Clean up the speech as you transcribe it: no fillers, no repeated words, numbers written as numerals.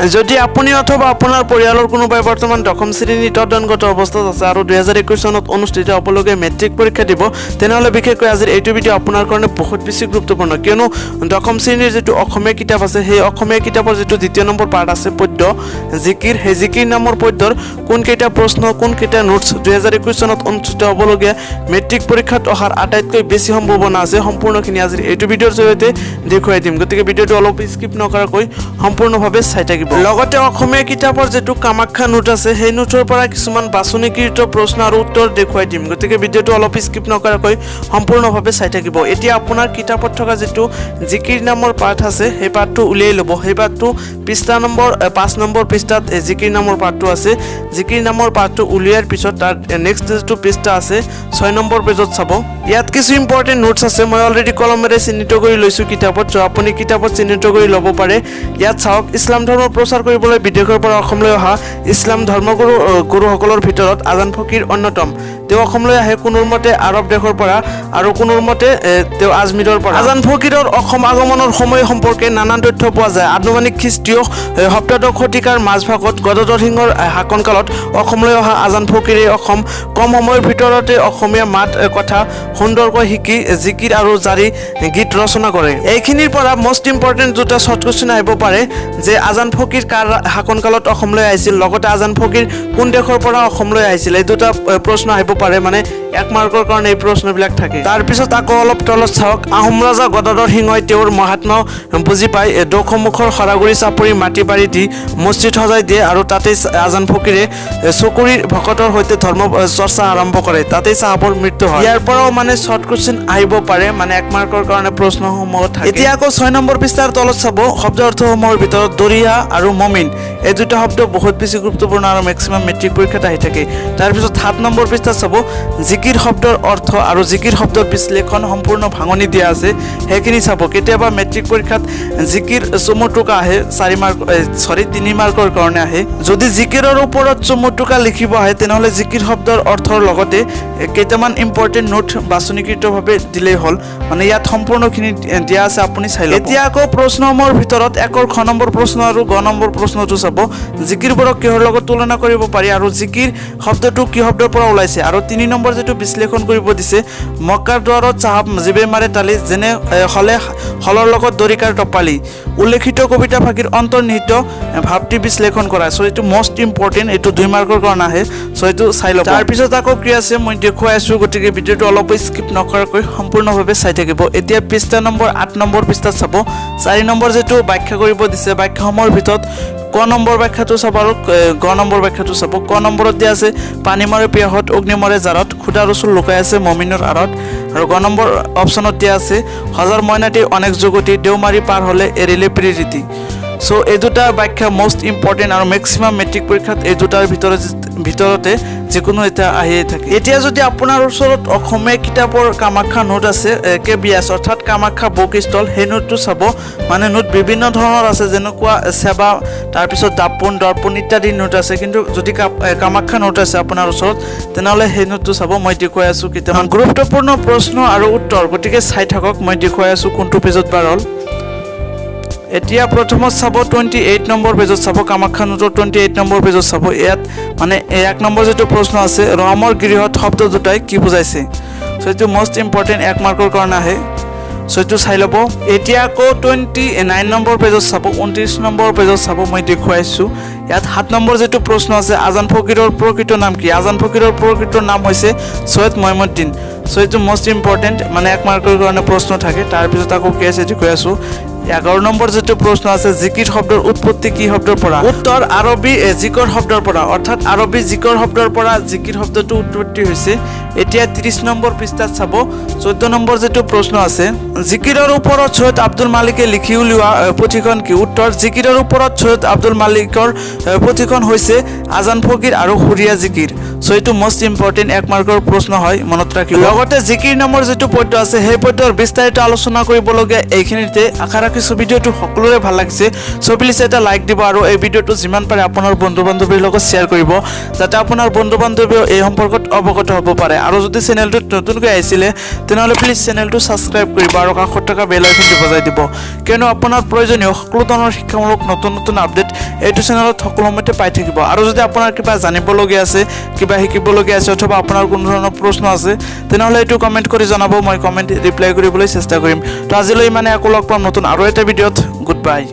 যদি আপুনি অথবা আপোনাৰ পৰিয়ালৰ কোনোবাই বৰ্তমান দশম শ্ৰেণীত অধ্যয়নগত অৱস্থাত আছে আৰু 2021 চনত অনুষ্ঠিত হ'বলগীয়া মেট্ৰিক পৰীক্ষা দিব তেনেহ'লে বিশেষকৈ আজিৰ এইটো ভিডিঅ' আপোনাৰ কাৰণে বহুত বেছি গুৰুত্বপূৰ্ণ কিয়নো দশম শ্ৰেণীৰ যেটো অসমীয়া কিতাপ আছে সেই অসমীয়া কিতাপৰ যেটো দ্বিতীয় নম্বৰ পাৰ্ট আছে পদ্য জিকিৰ সেই জিকিৰ নামৰ পদ্যৰ কোন কেইটা প্ৰশ্ন কোন কেইটা নোটছ 2021 চনত অনুষ্ঠিত হ'বলগীয়া মেট্ৰিক পৰীক্ষাত অহাৰ আটাইতকৈ বেছি সম্ভাৱনা আছে সম্পূৰ্ণখিনি আজিৰ এইটো ভিডিঅ'ৰ জৰিয়তে দেখুৱাই দিম গতিকে ভিডিঅ'টো অলপ স্কিপ নকৰাকৈ সম্পূৰ্ণভাৱে চাই থাকিব লগতে অসমীয়া কিতাপৰ যেটো কামাখ্যা নোট আছে সেই নোটৰ পৰা কিছুমান বাছনিকৃত প্ৰশ্ন আৰু উত্তৰ দেখুৱাই দিম গতিকে ভিডিঅ'টো অলপ স্কিপ নকৰাকৈ সম্পূৰ্ণভাৱে চাই থাকিব এতিয়া আপোনাৰ কিতাপত থকা যেটো জিকিৰ নামৰ পাঠ আছে সেই পাঠটো উলিয়াই ল'ব সেই পাঠটো পৃষ্ঠা নম্বৰ 5 নম্বৰ পৃষ্ঠাত জিকিৰ নামৰ পাঠটো আছে জিকিৰ নামৰ পাঠটো উলিয়াৰ পিছত তাৰ নেক্সট যেটো পৃষ্ঠা আছে 6 নম্বৰ পেজত চাব ইয়াত কিছু ইম্পৰ্টেন্ট নোটছ আছে মই অলৰেডি কলমেৰে চিহ্নিত কৰি লৈছো কিতাপত চ আপুনি কিতাপত চিহ্নিত কৰি ল'ব পাৰে ইয়াত চাওক ইছলাম ধৰ্ম প্ৰচাৰ কৰিবলৈ বিদেশৰ পৰা অসমলৈ অহা ইছলাম ধৰ্মগুৰুসকলৰ ভিতৰত আজান ফকীৰ অন্যতম তেওঁ অসমলৈ আহে কোনোৰ মতে আৰব দেশৰ পৰা আৰু কোনোৰ মতে তেওঁ আজমিৰৰ পৰা আজান ফকীৰৰ অসম আগমনৰ সময় সম্পৰ্কে নানান তথ্য পোৱা যায় আনুমানিক খ্ৰীষ্টীয় সপ্তদশ শতিকাৰ মাজভাগত গদাধৰ সিংহৰ শাসনকালত অসমলৈ অহা আজান ফকীৰে অসম কম সময়ৰ ভিতৰতে অসমীয়া মাত কথা সুন্দৰকৈ শিকি জিকিৰ আৰু জাৰি গীত ৰচনা কৰে এইখিনিৰ পৰা মোষ্ট ইম্পৰ্টেন্ট দুটা শৰ্ট কোৱেশ্চন আহিব পাৰে যে আজান ফকীৰ কাৰ শাসনকালত অসমলৈ আহিছিল লগতে আজান ফকীৰ কোন দেশৰ পৰা অসমলৈ আহিছিল এই দুটা প্ৰশ্ন আহিব পাৰে মানে এক মাৰ্কৰ কাৰণে এই প্ৰশ্নবিলাক থাকে তাৰ পিছত আকৌ অলপ তলত চাওক আহোম ৰাজা গদাধৰ সিংহই তেওঁৰ মহাত্মা বুজি পাই দক্ষমুখৰ খৰাগুৰি চাপৰি মাটি বাৰী দি মছজিদ সজাই দিয়ে আৰু তাতেই আজান ফকীৰে চকুৰিৰ ভকতৰ সৈতে ধৰ্ম চৰ্চা আৰম্ভ কৰে তাতেই চাহাবৰ মৃত্যু হয় ইয়াৰ পৰাও মানে শৰ্ট কোৱেশ্চন আহিব পাৰে মানে এক মাৰ্কৰ কাৰণে প্ৰশ্নসমূহ থাকে এতিয়া আকৌ 6 নম্বৰ পৃষ্ঠাৰ তলত চাব শব্দ অৰ্থসমূহৰ ভিতৰত দৰিয়া আৰু মমিন এই দুটা শব্দ বহুত বেছি গুৰুত্বপূৰ্ণ আৰু মেক্সিমাম মেট্ৰিক পৰীক্ষাত আহি থাকে তাৰ পিছত 7 নম্বৰ পৃষ্ঠাত চাব জিকিৰ শব্দৰ অৰ্থ আৰু জিকিৰ শব্দৰ বিশ্লেষণ সম্পূৰ্ণ ভাঙনি দিয়া আছে সেইখিনি চাব কেতিয়াবা মেট্ৰিক পৰীক্ষাত জিকিৰ চমুটুকা আহে 3 মাৰ্কৰ কাৰণে আহে যদি জিকিৰৰ ওপৰত চমুটুকা লিখিব আহে তেনেহলে জিকিৰ শব্দৰ অৰ্থৰ লগতে কেইটামান ইম্পৰ্টেন্ট নোট বাছনিকৃতভাৱে দিলেই হ'ল মানে ইয়াত সম্পূৰ্ণখিনি দিয়া আছে আপুনি চাই লওক এতিয়া আকৌ প্ৰশ্নসমূহৰ ভিতৰত একৰ খ নম্বৰ প্ৰশ্ন আৰু গ নম্বৰ প্ৰশ্নটো চাব জিকিৰবোৰক কিহৰ লগত তুলনা কৰিব পাৰি আৰু জিকিৰ শব্দটো কি শব্দৰ পৰা ওলাইছে আৰু 3 নম্বৰ যেটো বিশ্লেষণ কৰিব দিছে মক্কাৰ দুৱাৰত চাহাব জিবে মাৰে তালি যেনে হলে হলৰ লগত দৰিকাৰ টপালি উল্লেখিত কবিতা ফাঁকিৰ অন্তৰ্নিহিত ভাৱটি বিশ্লেষণ কৰা সো এটো মোষ্ট ইম্পৰ্টেন্ট এটো 2 মাৰ্কৰ কাৰণে আহে সো এটো চাই লওক তাৰ পিছত আকৌ কি আছে মই দেখুৱাই আছো গতিকে ভিডিঅটো অলপ স্কিপ নকৰাকৈ সম্পূৰ্ণভাৱে চাই থাকিব এতিয়া পৃষ্ঠা নম্বৰ 8 নম্বৰ পৃষ্ঠাত চাব 4 নম্বৰ যেটো ব্যাখ্যা কৰিব দিছে ব্যাখ্যাসমূহৰ ভিতৰত ক নম্বৰ ব্যাখ্যাটো চাব আৰু গ নম্বৰ ব্যাখ্যাটো চাব ক নম্বৰত দিয়া আছে পানী মৰে পিয়াহত অগ্নি মৰে জাৰত খুদা ৰসুল লুকাই আছে মমিনৰ আৰত আৰু গ নম্বৰ অপচনত দিয়া আছে হাজাৰ ময়নাটি অনেক জগতি দেওমাৰি পাৰ হলে এৰিলে প্ৰীতি সো এই দুটা ব্যাখ্যা মোষ্ট ইম্পৰ্টেন্ট আৰু মেক্সিমাম মেট্ৰিক পৰীক্ষাত এই দুটাৰ ভিতৰতে যিকোনো এটা আহিয়ে থাকে এতিয়া যদি আপোনাৰ ওচৰত অসমীয়া কিতাপৰ কামাখ্যা নোট আছে কেবিএস অৰ্থাৎ কামাখ্যা বুক ষ্টল সেই নোটটো চাব মানে নোট বিভিন্ন ধৰণৰ আছে যেনেকুৱা সেবা তাৰ পিছত দাপোন দৰ্পণ ইত্যাদি নোট আছে কিন্তু যদি কামাখ্যা নোট আছে আপোনাৰ ওচৰত তেনেহলে সেই নোটটো চাব মই দেখুৱাই আছো কেইটামান গুৰুত্বপূৰ্ণ প্ৰশ্ন আৰু উত্তৰ গতিকে চাই থাকক মই দেখুৱাই আছো কোনটো পেজত বাৰল এতিয়া প্ৰথমত চাব 28 নম্বৰ পেজত চাব কামাখ্যা নোটৰ 28 নম্বৰ পেজত চাব ইয়াত মানে 1 নম্বৰ যেটো প্ৰশ্ন আছে ৰমৰ গৃহত শব্দ দুটাই কি বুজাইছে সো এটো মোষ্ট ইম্পৰ্টেন্ট 1 মাৰ্কৰ কাৰণে আহে সো এটো চাই লব এতিয়া আকৌ 29 নম্বৰ পেজত চাব 29 নম্বৰ পেজত চাব মই দেখুৱাইছো ইয়াত 7 নম্বৰ যেটো প্ৰশ্ন আছে আজান ফকীৰৰ প্ৰকৃত নাম কি আজান ফকীৰৰ প্ৰকৃত নাম হৈছে সৈয়দ মহম্মদউদ্দিন সো এটো মোষ্ট ইম্পৰ্টেন্ট মানে 1 মাৰ্কৰ কাৰণে প্ৰশ্ন থাকে তাৰ পিছত আকৌ কি আছে দেখুৱাই আছো 11 নম্বৰ যেটো প্ৰশ্ন আছে জিকিৰ শব্দৰ উৎপত্তি কি শব্দৰ পৰা উত্তৰ আৰবী জিকৰ শব্দৰ পৰা অৰ্থাৎ আৰবী জিকৰ শব্দৰ পৰা জিকিৰ শব্দটো উৎপত্তি হৈছে এতিয়া 30 নম্বৰ পৃষ্ঠাত চাব 14 নম্বৰ যেটো প্ৰশ্ন আছে জিকিৰৰ ওপৰত সৈয়দ আব্দুল মালিকে লিখি উলিওৱা পুথিখন কি উত্তৰ জিকিৰৰ ওপৰত সৈয়দ আব্দুল মালিকৰ পুথিখন হৈছে আজান ফকীৰ আৰু হুৰিয়া জিকিৰ সো এটো মোষ্ট ইম্পৰ্টেন্ট 1 মাৰ্কৰ প্ৰশ্ন হয় মনত ৰাখিব লগতে জিকিৰ নামৰ যেটো পদ্য আছে সেই পদ্যৰ বিস্তাৰিত আলোচনা কৰিবলগীয়া এইখিনিতে আশা ৰাখিছো ভিডিঅটো সকলোৰে ভাল লাগিছে সো প্লিজ এটা লাইক দিব আৰু এই ভিডিঅটো যিমান পাৰে আপোনাৰ বন্ধু বান্ধৱীৰ লগত শেয়াৰ কৰিব যাতে আপোনাৰ বন্ধু বান্ধৱীও এই সম্পৰ্কত অৱগত হ'ব পাৰে আৰু যদি চেনেলটোত নতুনকৈ আহিছিলে তেনেহ'লে প্লিজ চেনেলটো ছাবস্ক্ৰাইব কৰিব আৰু কাষত থকা বেল আইকনটো বজাই দিব কিয়নো আপোনাৰ প্ৰয়োজনীয় সকলো ধৰণৰ শিক্ষামূলক নতুন আপডেট এইটো চেনেলত সকলো সময়তে পাই থাকিব আৰু যদি আপোনাৰ কিবা জানিবলগীয়া আছে কিবা শিকিবলগীয়া আছে অথবা আপোনাৰ কোনো ধৰণৰ প্ৰশ্ন আছে তেনেহ'লে এইটো কমেণ্ট কৰি জনাব মই কমেণ্ট ৰিপ্লাই কৰিবলৈ চেষ্টা কৰিম তো আজিলৈ ইমানে আকৌ লগ পাম নতুন আৰু এটা ভিডিঅ'ত গুড বাই